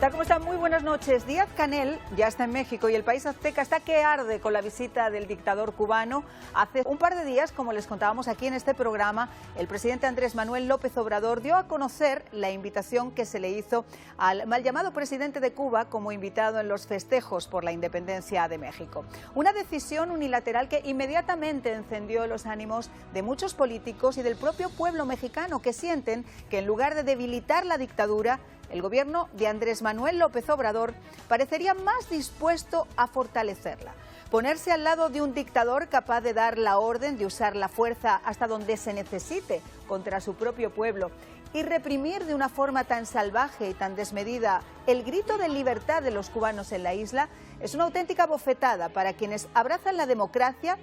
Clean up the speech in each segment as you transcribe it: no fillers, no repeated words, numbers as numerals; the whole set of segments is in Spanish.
tal? ¿Cómo están? Muy buenas noches. Díaz-Canel ya está en México y el país azteca está que arde con la visita del dictador cubano. Hace un par de días, como les contábamos aquí en este programa, el presidente Andrés Manuel López Obrador dio a conocer la invitación que se le hizo al mal llamado presidente de Cuba como invitado en los festejos por la independencia de México. Una decisión unilateral que inmediatamente encendió los ánimos de muchos políticos y del propio pueblo mexicano, que sienten que en lugar de debilitar la dictadura, el gobierno de Andrés Manuel López Obrador parecería más dispuesto a fortalecerla. Ponerse al lado de un dictador capaz de dar la orden de usar la fuerza hasta donde se necesite contra su propio pueblo y reprimir de una forma tan salvaje y tan desmedida el grito de libertad de los cubanos en la isla es una auténtica bofetada para quienes abrazan la democracia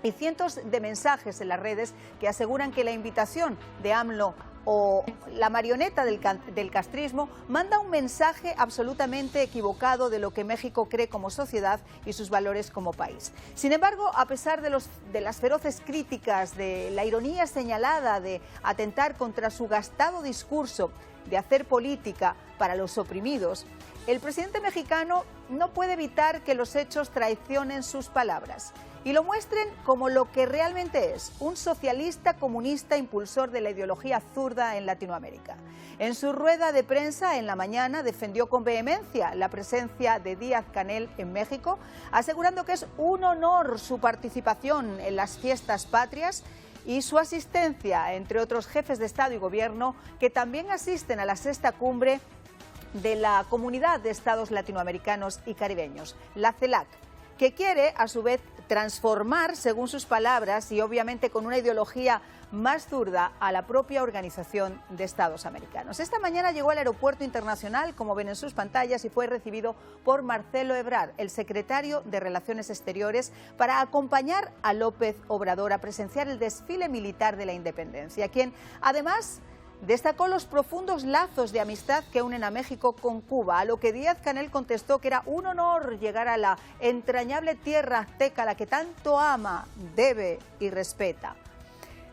y cientos de mensajes en las redes que aseguran que la invitación de AMLO o la marioneta del castrismo manda un mensaje absolutamente equivocado de lo que México cree como sociedad y sus valores como país. Sin embargo, a pesar de las feroces críticas, de la ironía señalada de atentar contra su gastado discurso de hacer política para los oprimidos, el presidente mexicano no puede evitar que los hechos traicionen sus palabras y lo muestren como lo que realmente es, un socialista comunista impulsor de la ideología zurda en Latinoamérica. En su rueda de prensa en la mañana defendió con vehemencia la presencia de Díaz-Canel en México, asegurando que es un honor su participación en las fiestas patrias y su asistencia, entre otros jefes de Estado y Gobierno, que también asisten a la sexta cumbre de la Comunidad de Estados Latinoamericanos y Caribeños, la CELAC, que quiere, a su vez, transformar, según sus palabras, y obviamente con una ideología más zurda, a la propia Organización de Estados Americanos. Esta mañana llegó al aeropuerto internacional, como ven en sus pantallas, y fue recibido por Marcelo Ebrard, el secretario de Relaciones Exteriores, para acompañar a López Obrador a presenciar el desfile militar de la independencia, quien, además, destacó los profundos lazos de amistad que unen a México con Cuba, a lo que Díaz-Canel contestó que era un honor llegar a la entrañable tierra azteca, la que tanto ama, debe y respeta.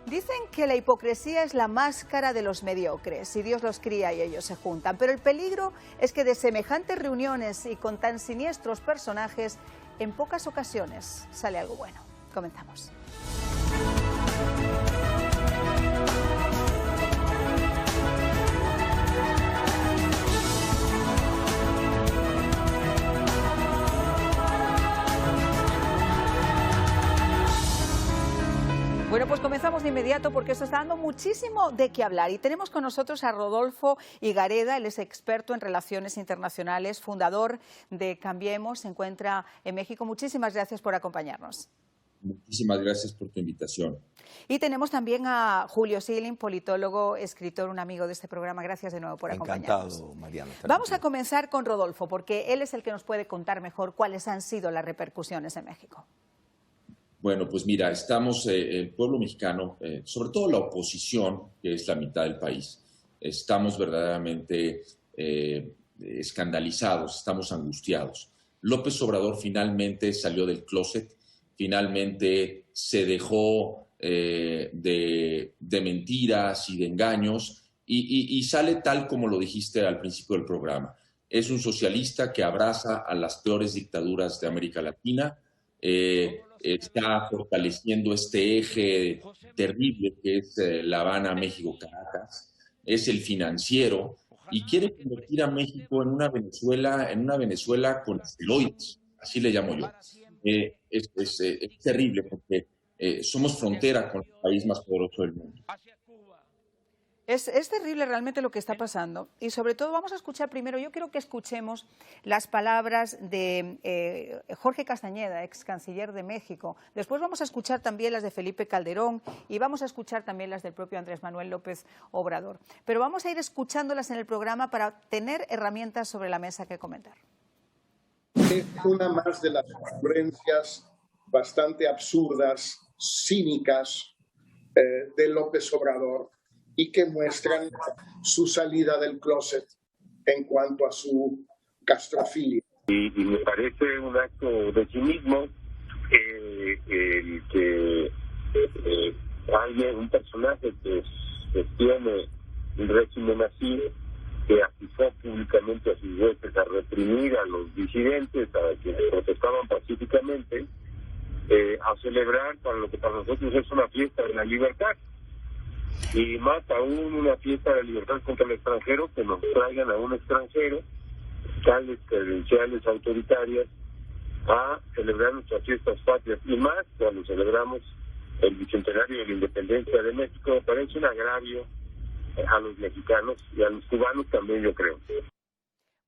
Dicen que la hipocresía es la máscara de los mediocres, y Dios los cría y ellos se juntan, pero el peligro es que de semejantes reuniones y con tan siniestros personajes, en pocas ocasiones sale algo bueno. Comenzamos. Bueno, pues comenzamos de inmediato porque esto está dando muchísimo de qué hablar y tenemos con nosotros a Rodolfo Higareda, él es experto en relaciones internacionales, fundador de Cambiemos, se encuentra en México. Muchísimas gracias por acompañarnos. Muchísimas gracias por tu invitación. Y tenemos también a Julio Silin, politólogo, escritor, un amigo de este programa. Gracias de nuevo por acompañarnos. Encantado, Mariana. Vamos a comenzar con Rodolfo, porque él es el que nos puede contar mejor cuáles han sido las repercusiones en México. Bueno, pues mira, estamos, el pueblo mexicano, sobre todo la oposición, que es la mitad del país, estamos verdaderamente escandalizados, estamos angustiados. López Obrador finalmente salió del closet, finalmente se dejó de mentiras y de engaños y sale tal como lo dijiste al principio del programa. Es un socialista que abraza a las peores dictaduras de América Latina, está fortaleciendo este eje terrible que es La Habana, México, Caracas, es el financiero y quiere convertir a México en una Venezuela con esteroides, así le llamo yo. Es terrible porque somos frontera con el país más poderoso del mundo. Es terrible realmente lo que está pasando y sobre todo vamos a escuchar primero, yo quiero que escuchemos las palabras de Jorge Castañeda, ex canciller de México. Después vamos a escuchar también las de Felipe Calderón y vamos a escuchar también las del propio Andrés Manuel López Obrador. Pero vamos a ir escuchándolas en el programa para tener herramientas sobre la mesa que comentar. Es una más de las ocurrencias bastante absurdas, cínicas de López Obrador, y que muestran su salida del closet en cuanto a su castrofilia. Y me parece un acto de cinismo el que alguien, un personaje que tiene un régimen así, que acusó públicamente a sus huestes a reprimir a los disidentes, a quienes protestaban pacíficamente, a celebrar para lo que para nosotros es una fiesta de la libertad. Y más aún una fiesta de la libertad contra el extranjero, que nos traigan a un extranjero, tales credenciales autoritarias, a celebrar nuestras fiestas patrias, y más cuando celebramos el bicentenario de la independencia de México. Me parece un agravio a los mexicanos y a los cubanos también, yo creo.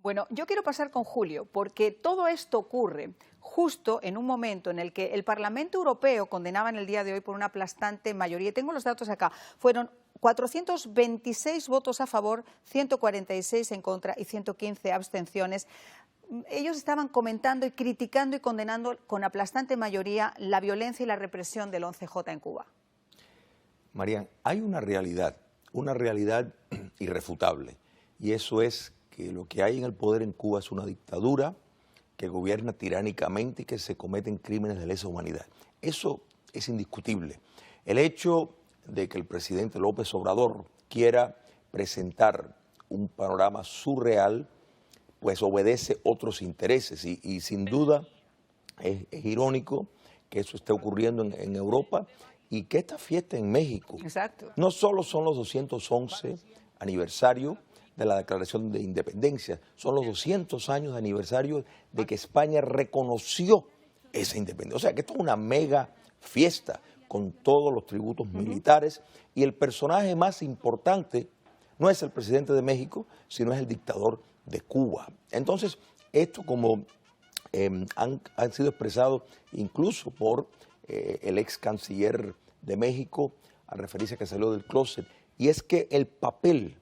Bueno, yo quiero pasar con Julio, porque todo esto ocurre justo en un momento en el que el Parlamento Europeo condenaba en el día de hoy por una aplastante mayoría, tengo los datos acá, fueron 426 votos a favor, 146 en contra y 115 abstenciones. Ellos estaban comentando y criticando y condenando con aplastante mayoría la violencia y la represión del 11J en Cuba. Marian, hay una realidad irrefutable, y eso es que lo que hay en el poder en Cuba es una dictadura que gobierna tiránicamente y que se cometen crímenes de lesa humanidad. Eso es indiscutible. El hecho de que el presidente López Obrador quiera presentar un panorama surreal, pues obedece otros intereses y sin duda es irónico que eso esté ocurriendo en Europa y que esta fiesta en México no solo son los 211 aniversarios de la Declaración de Independencia, son los 200 años de aniversario de que España reconoció esa independencia. O sea que esto es una mega fiesta con todos los tributos militares, y el personaje más importante no es el presidente de México, sino es el dictador de Cuba. Entonces, esto como han sido expresados incluso por el ex canciller de México, al referirse a que salió del closet, y es que el papel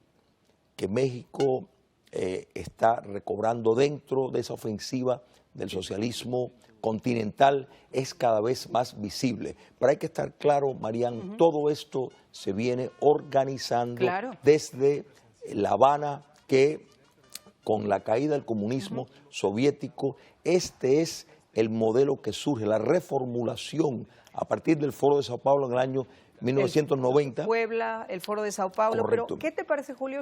que México está recobrando dentro de esa ofensiva del socialismo continental es cada vez más visible. Pero hay que estar claro, Marian, todo esto se viene organizando desde La Habana, que con la caída del comunismo soviético, este es el modelo que surge, la reformulación a partir del Foro de Sao Paulo en el año 1990. Puebla, el Foro de Sao Paulo. Correcto. Pero, ¿qué te parece, Julio?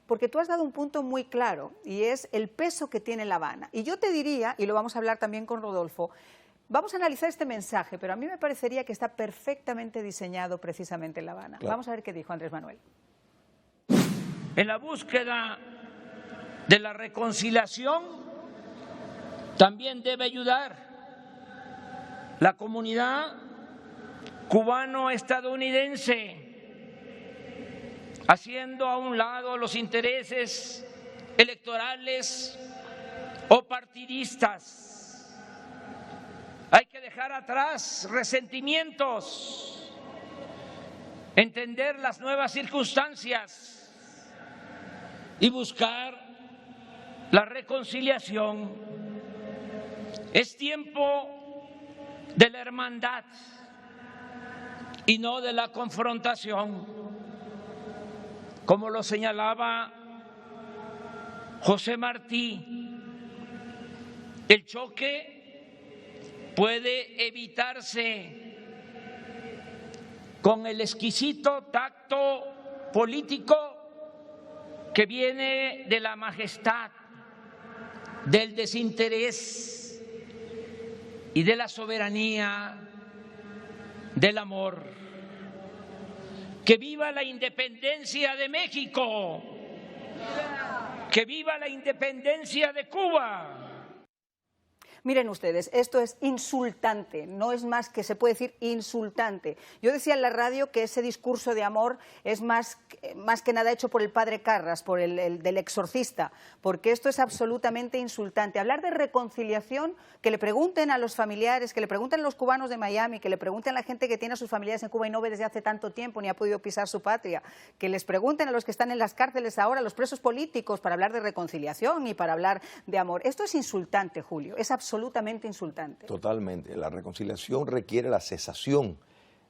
Porque tú has dado un punto muy claro, y es el peso que tiene La Habana. Y yo te diría, y lo vamos a hablar también con Rodolfo, vamos a analizar este mensaje, pero a mí me parecería que está perfectamente diseñado precisamente en La Habana. Claro. Vamos a ver qué dijo Andrés Manuel. En la búsqueda de la reconciliación también debe ayudar la comunidad cubano-estadounidense, haciendo a un lado los intereses electorales o partidistas. Hay que dejar atrás resentimientos, entender las nuevas circunstancias y buscar la reconciliación. Es tiempo de la hermandad y no de la confrontación. Como lo señalaba José Martí, el choque puede evitarse con el exquisito tacto político que viene de la majestad, del desinterés y de la soberanía, del amor. ¡Que viva la independencia de México! ¡Que viva la independencia de Cuba! Miren ustedes, esto es insultante, no es más que se puede decir insultante. Yo decía en la radio que ese discurso de amor es más que nada hecho por el padre Carras, por el del exorcista, porque esto es absolutamente insultante. Hablar de reconciliación, que le pregunten a los familiares, que le pregunten a los cubanos de Miami, que le pregunten a la gente que tiene a sus familiares en Cuba y no ve desde hace tanto tiempo ni ha podido pisar su patria, que les pregunten a los que están en las cárceles ahora, a los presos políticos, para hablar de reconciliación y para hablar de amor. Esto es insultante, Julio, es absolutamente insultante. Totalmente. La reconciliación requiere la cesación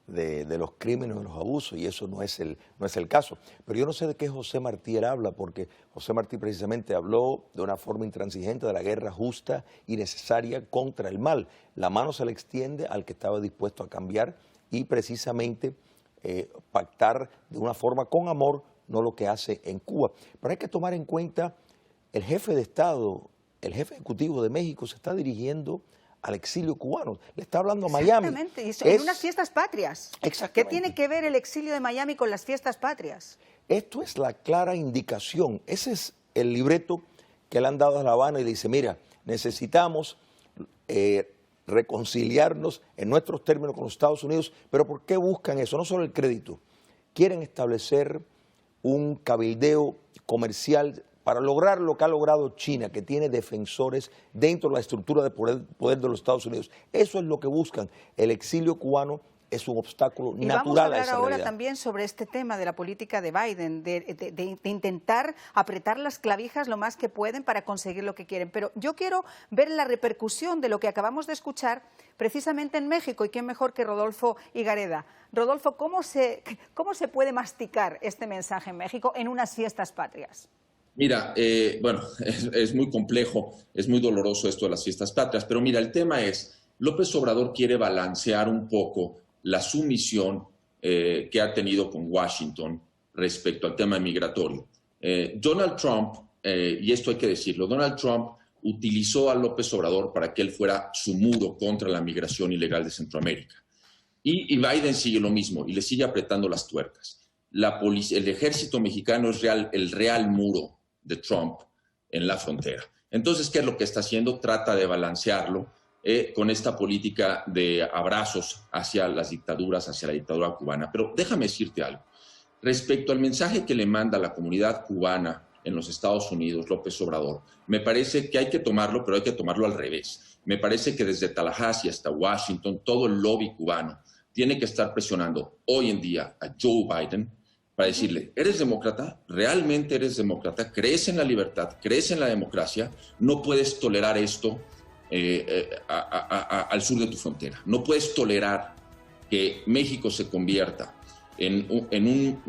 de los crímenes, de los abusos, y eso no es el caso. Pero yo no sé de qué José Martí habla, porque José Martí precisamente habló de una forma intransigente de la guerra justa y necesaria contra el mal. La mano se le extiende al que estaba dispuesto a cambiar y precisamente pactar de una forma con amor no lo que hace en Cuba. Pero hay que tomar en cuenta, el jefe de Estado, el jefe ejecutivo de México se está dirigiendo al exilio cubano, le está hablando a Miami. Exactamente, y en unas fiestas patrias. Exactamente. ¿Qué tiene que ver el exilio de Miami con las fiestas patrias? Esto es la clara indicación, ese es el libreto que le han dado a La Habana y dice, mira, necesitamos reconciliarnos en nuestros términos con los Estados Unidos, pero ¿por qué buscan eso? No solo el crédito, quieren establecer un cabildeo comercial para lograr lo que ha logrado China, que tiene defensores dentro de la estructura de poder de los Estados Unidos. Eso es lo que buscan. El exilio cubano es un obstáculo natural a esa realidad. Y vamos a hablar ahora también sobre este tema de la política de Biden, de intentar apretar las clavijas lo más que pueden para conseguir lo que quieren. Pero yo quiero ver la repercusión de lo que acabamos de escuchar precisamente en México, y quién mejor que Rodolfo Higareda. Rodolfo, ¿cómo se puede masticar este mensaje en México en unas fiestas patrias? Mira, bueno, es muy complejo, es muy doloroso esto de las fiestas patrias, pero mira, el tema es, López Obrador quiere balancear un poco la sumisión que ha tenido con Washington respecto al tema migratorio. Donald Trump, y esto hay que decirlo, Donald Trump utilizó a López Obrador para que él fuera su muro contra la migración ilegal de Centroamérica. Y Biden sigue lo mismo y le sigue apretando las tuercas. El ejército mexicano es el real muro de Trump en la frontera. Entonces, ¿qué es lo que está haciendo? Trata de balancearlo con esta política de abrazos hacia las dictaduras, hacia la dictadura cubana. Pero déjame decirte algo. Respecto al mensaje que le manda a la comunidad cubana en los Estados Unidos, López Obrador, me parece que hay que tomarlo, pero hay que tomarlo al revés. Me parece que desde Tallahassee hasta Washington, todo el lobby cubano tiene que estar presionando hoy en día a Joe Biden para decirle, ¿eres demócrata? ¿Realmente eres demócrata? ¿Crees en la libertad? ¿Crees en la democracia? No puedes tolerar esto al sur de tu frontera. No puedes tolerar que México se convierta en un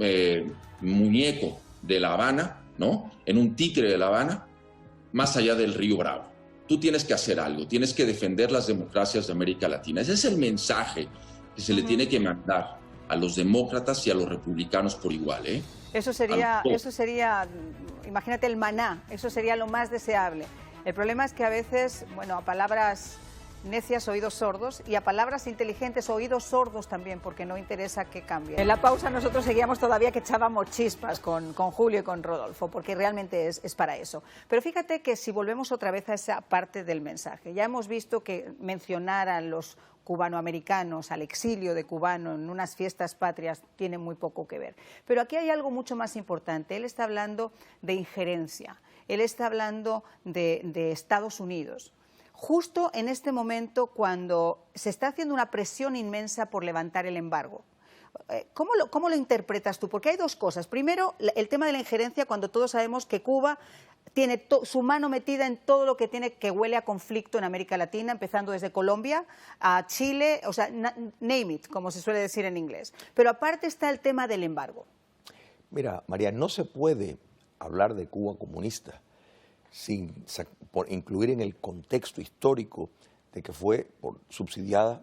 muñeco de La Habana, ¿no? En un títere de La Habana, más allá del río Bravo. Tú tienes que hacer algo, tienes que defender las democracias de América Latina. Ese es el mensaje que se le tiene que mandar a los demócratas y a los republicanos por igual, ¿eh? Eso sería, imagínate el maná, eso sería lo más deseable. El problema es que a veces, bueno, a palabras necias, oídos sordos, y a palabras inteligentes, oídos sordos también, porque no interesa que cambie. En la pausa nosotros seguíamos todavía que echábamos chispas con Julio y con Rodolfo, porque realmente es para eso. Pero fíjate que si volvemos otra vez a esa parte del mensaje, ya hemos visto que mencionar a los cubanoamericanos, al exilio de cubano en unas fiestas patrias tiene muy poco que ver. Pero aquí hay algo mucho más importante. Él está hablando de injerencia, él está hablando de Estados Unidos. Justo en este momento cuando se está haciendo una presión inmensa por levantar el embargo. ¿Cómo lo interpretas tú? Porque hay dos cosas. Primero, el tema de la injerencia, cuando todos sabemos que Cuba tiene su mano metida en todo lo que huele a conflicto en América Latina, empezando desde Colombia a Chile, o sea, name it, como se suele decir en inglés. Pero aparte está el tema del embargo. Mira, María, no se puede hablar de Cuba comunista sin incluir en el contexto histórico de que fue subsidiada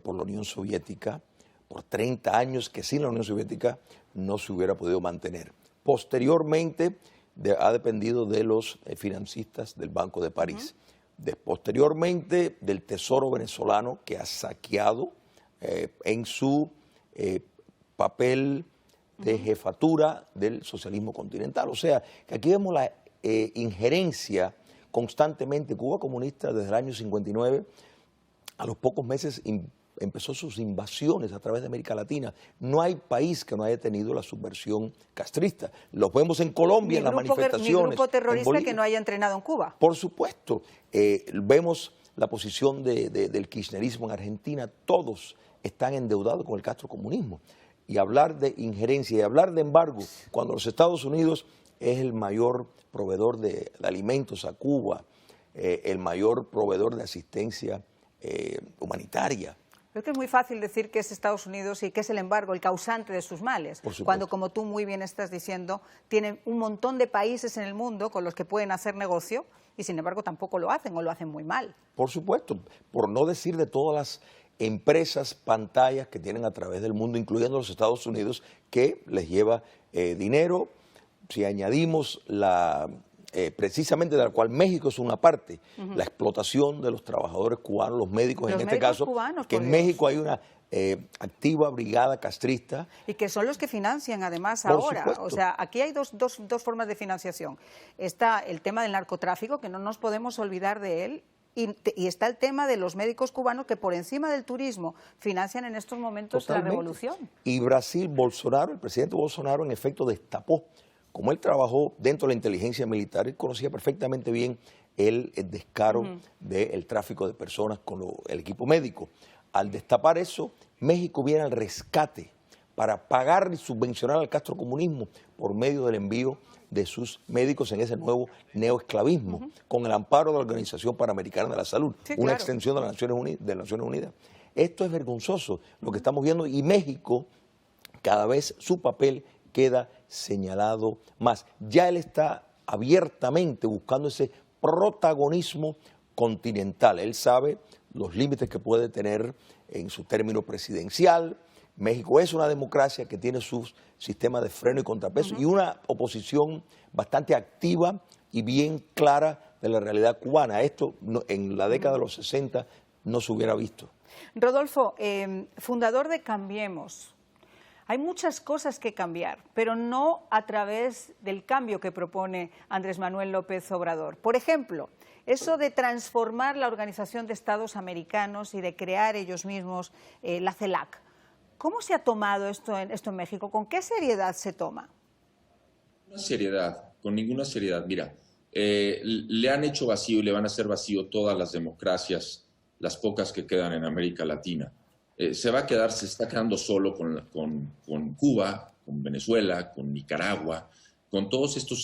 por la Unión Soviética por 30 años, que sin la Unión Soviética no se hubiera podido mantener. Posteriormente ha dependido de los financistas del Banco de París. Posteriormente del Tesoro venezolano, que ha saqueado en su papel de jefatura del socialismo continental. O sea, que aquí vemos la injerencia constantemente. Cuba comunista desde el año 59, a los pocos meses empezó sus invasiones a través de América Latina. No hay país que no haya tenido la subversión castrista. Los vemos en Colombia, en las manifestaciones. Ni grupo terrorista que no haya entrenado en Cuba. Por supuesto. Vemos la posición del kirchnerismo en Argentina. Todos están endeudados con el castrocomunismo. Y hablar de injerencia y hablar de embargo, cuando los Estados Unidos es el mayor proveedor de alimentos a Cuba, el mayor proveedor de asistencia humanitaria. Pero es que es muy fácil decir que es Estados Unidos y que es el embargo el causante de sus males, cuando, como tú muy bien estás diciendo, tienen un montón de países en el mundo con los que pueden hacer negocio y sin embargo tampoco lo hacen o lo hacen muy mal. Por supuesto, por no decir de todas las empresas, pantallas que tienen a través del mundo, incluyendo los Estados Unidos, que les lleva dinero. Si añadimos precisamente de la cual México es una parte, la explotación de los trabajadores cubanos, los médicos en este caso, cubanos, que en México hay una activa brigada castrista. Y que son los que financian además Por ahora. supuesto. O sea, aquí hay dos formas de financiación. Está el tema del narcotráfico, que no nos podemos olvidar de él, y está el tema de los médicos cubanos que por encima del turismo financian en estos momentos Totalmente. la revolución. Y Brasil, Bolsonaro, el presidente Bolsonaro en efecto destapó, como él trabajó dentro de la inteligencia militar, él conocía perfectamente bien el descaro del tráfico de personas con el equipo médico. Al destapar eso, México viene al rescate para pagar y subvencionar al castrocomunismo por medio del envío de sus médicos en ese nuevo neoesclavismo, con el amparo de la Organización Panamericana de la Salud, Sí, una claro. extensión de las Naciones Unidas. Esto es vergonzoso lo que estamos viendo, y México, cada vez su papel queda señalado más. Ya él está abiertamente buscando ese protagonismo continental. Él sabe los límites que puede tener en su término presidencial. México es una democracia que tiene sus sistemas de freno y contrapeso y una oposición bastante activa y bien clara de la realidad cubana. Esto en la década de los 60 no se hubiera visto. Rodolfo, fundador de Cambiemos. Hay muchas cosas que cambiar, pero no a través del cambio que propone Andrés Manuel López Obrador. Por ejemplo, eso de transformar la Organización de Estados Americanos y de crear ellos mismos la CELAC. ¿Cómo se ha tomado esto en México? ¿Con qué seriedad se toma? Con ninguna seriedad. Mira, le han hecho vacío y le van a hacer vacío todas las democracias, las pocas que quedan en América Latina. Se está quedando solo con Cuba, con Venezuela, con Nicaragua, con todos estos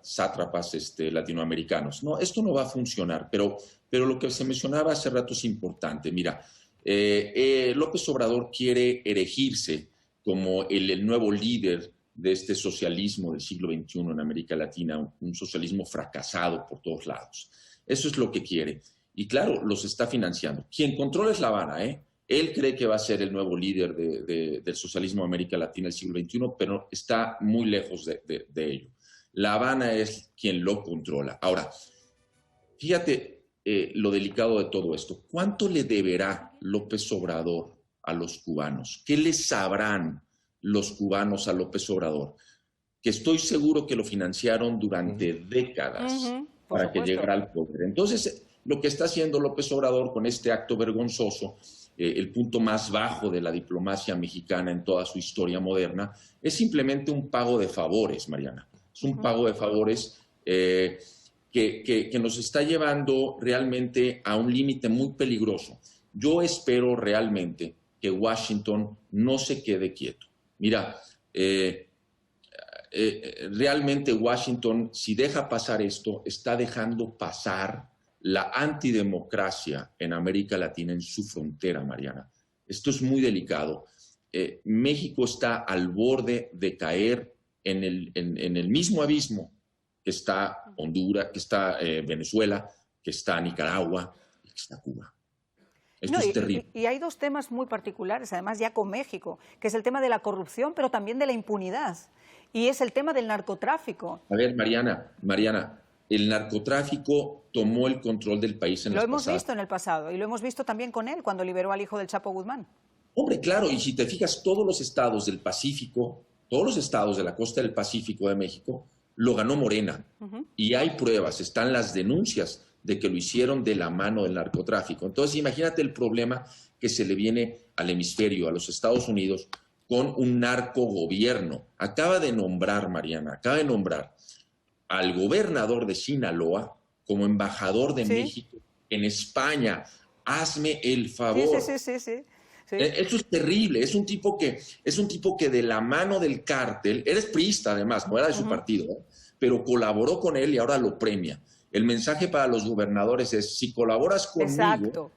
sátrapas latinoamericanos. No, esto no va a funcionar, pero lo que se mencionaba hace rato es importante. Mira, López Obrador quiere erigirse como el nuevo líder de este socialismo del siglo XXI en América Latina, un socialismo fracasado por todos lados. Eso es lo que quiere. Y claro, los está financiando. Quien controla es La Habana, Él cree que va a ser el nuevo líder del socialismo de América Latina del siglo XXI, pero está muy lejos de ello. La Habana es quien lo controla. Ahora, fíjate lo delicado de todo esto. ¿Cuánto le deberá López Obrador a los cubanos? ¿Qué les sabrán los cubanos a López Obrador? Que estoy seguro que lo financiaron durante décadas para que llegara al poder. Entonces, lo que está haciendo López Obrador con este acto vergonzoso, el punto más bajo de la diplomacia mexicana en toda su historia moderna, es simplemente un pago de favores, Mariana. Es un pago de favores que nos está llevando realmente a un límite muy peligroso. Yo espero realmente que Washington no se quede quieto. Mira, realmente Washington, si deja pasar esto, está dejando pasar la antidemocracia en América Latina en su frontera, Mariana. Esto es muy delicado. México está al borde de caer en el mismo abismo que está Honduras, que está Venezuela, que está Nicaragua y que está Cuba. Esto es terrible. Y hay dos temas muy particulares, además ya con México, que es el tema de la corrupción, pero también de la impunidad. Y es el tema del narcotráfico. A ver, Mariana, el narcotráfico tomó el control del país en el pasado. Lo hemos visto en el pasado y lo hemos visto también con él cuando liberó al hijo del Chapo Guzmán. Hombre, claro, y si te fijas, todos los estados del Pacífico, todos los estados de la costa del Pacífico de México, lo ganó Morena. Y hay pruebas, están las denuncias de que lo hicieron de la mano del narcotráfico. Entonces, imagínate el problema que se le viene al hemisferio, a los Estados Unidos, con un narcogobierno. Acaba de nombrar al gobernador de Sinaloa como embajador de México en España. Hazme el favor. Sí. Eso es terrible. Es un tipo que de la mano del cártel, eres priista además, no era de su partido, pero colaboró con él y ahora lo premia. El mensaje para los gobernadores es: si colaboras conmigo,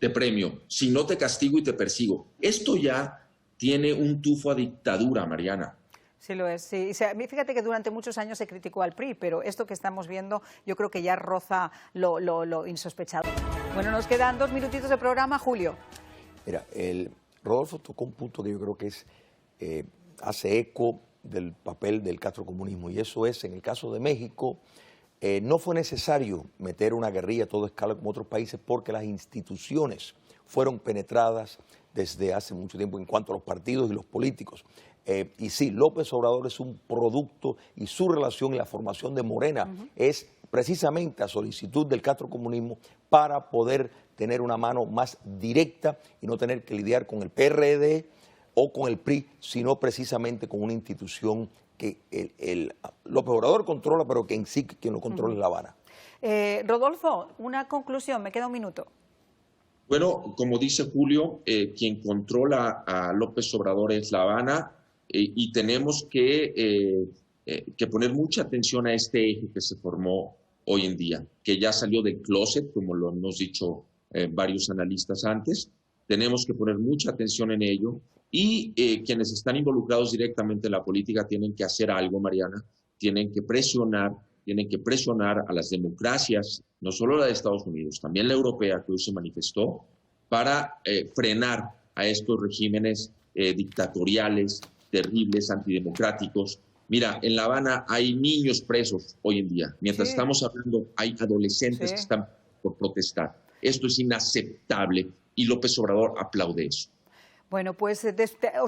te premio; si no, te castigo y te persigo. Esto ya tiene un tufo a dictadura, Mariana. Sí lo es, sí. O sea, fíjate que durante muchos años se criticó al PRI, pero esto que estamos viendo yo creo que ya roza lo insospechado. Bueno, nos quedan 2 minutitos de programa, Julio. Mira, Rodolfo tocó un punto que yo creo que hace eco del papel del castrocomunismo, y eso es, en el caso de México, no fue necesario meter una guerrilla a toda escala como otros países porque las instituciones fueron penetradas desde hace mucho tiempo en cuanto a los partidos y los políticos. Y sí, López Obrador es un producto y su relación y la formación de Morena es precisamente a solicitud del castrocomunismo para poder tener una mano más directa y no tener que lidiar con el PRD o con el PRI, sino precisamente con una institución que López Obrador controla, pero que en sí quien lo controla es La Habana. Rodolfo, una conclusión, me queda un minuto. Bueno, como dice Julio, quien controla a López Obrador es La Habana, y tenemos que poner mucha atención a este eje que se formó hoy en día, que ya salió del closet, como lo hemos dicho varios analistas antes. Tenemos que poner mucha atención en ello, y quienes están involucrados directamente en la política tienen que hacer algo, Mariana, tienen que presionar a las democracias, no solo la de Estados Unidos, también la europea, que hoy se manifestó, para frenar a estos regímenes dictatoriales, terribles, antidemocráticos. Mira, en La Habana hay niños presos hoy en día. Mientras estamos hablando, hay adolescentes que están por protestar. Esto es inaceptable y López Obrador aplaude eso. Bueno, pues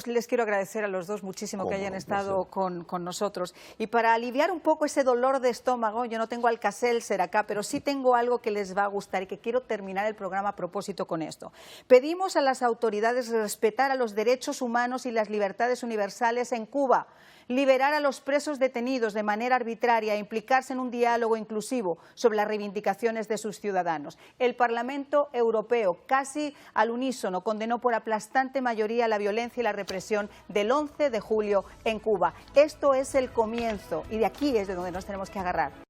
les quiero agradecer a los dos muchísimo que hayan estado con nosotros. Y para aliviar un poco ese dolor de estómago, yo no tengo Alka-Seltzer acá, pero sí tengo algo que les va a gustar y que quiero terminar el programa a propósito con esto. Pedimos a las autoridades respetar a los derechos humanos y las libertades universales en Cuba, liberar a los presos detenidos de manera arbitraria e implicarse en un diálogo inclusivo sobre las reivindicaciones de sus ciudadanos. El Parlamento Europeo, casi al unísono, condenó por aplastante mayoría la violencia y la represión del 11 de julio en Cuba. Esto es el comienzo y de aquí es de donde nos tenemos que agarrar.